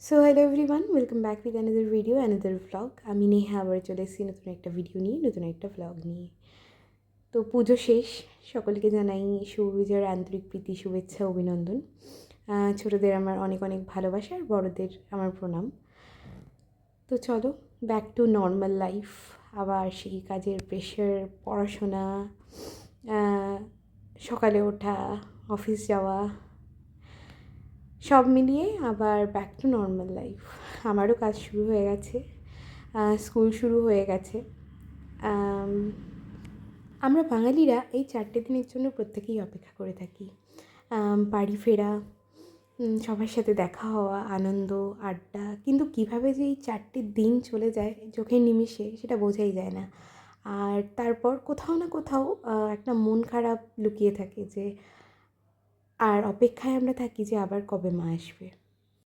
So hello everyone, welcome back with another video, another vlog. আমি নেহা আবার চলে এসেছি নতুন একটা ভিডিও নিয়ে, নতুন একটা ভ্লগ নিয়ে। তো পুজো শেষ, সকলকে জানাই শুভবিজয়ের আন্তরিক প্রীতি, শুভেচ্ছা, অভিনন্দন। ছোটোদের আমার অনেক অনেক ভালোবাসা, আর বড়োদের আমার প্রণাম। তো চলো, ব্যাক টু নর্মাল লাইফ। আবার সেই কাজের প্রেশার, পড়াশোনা, সকালে ওঠা, অফিস যাওয়া, সব মিলিয়ে আবার ব্যাক টু নর্মাল লাইফ। আমারও কাজ শুরু হয়ে গেছে, স্কুল শুরু হয়ে গেছে। আমরা বাঙালিরা এই 4টে দিনের জন্য প্রত্যেকেই অপেক্ষা করে থাকি। বাড়ি ফেরা, সবার সাথে দেখা হওয়া, আনন্দ, আড্ডা। কিন্তু কীভাবে যে এই 4টে দিন চলে যায় চোখের নিমেষে, সেটা বোঝাই যায় না। আর তারপর কোথাও না কোথাও একটা মন খারাপ লুকিয়ে থাকে, যে আর অপেক্ষায় আমরা থাকি যে আবার কবে মা আসবে।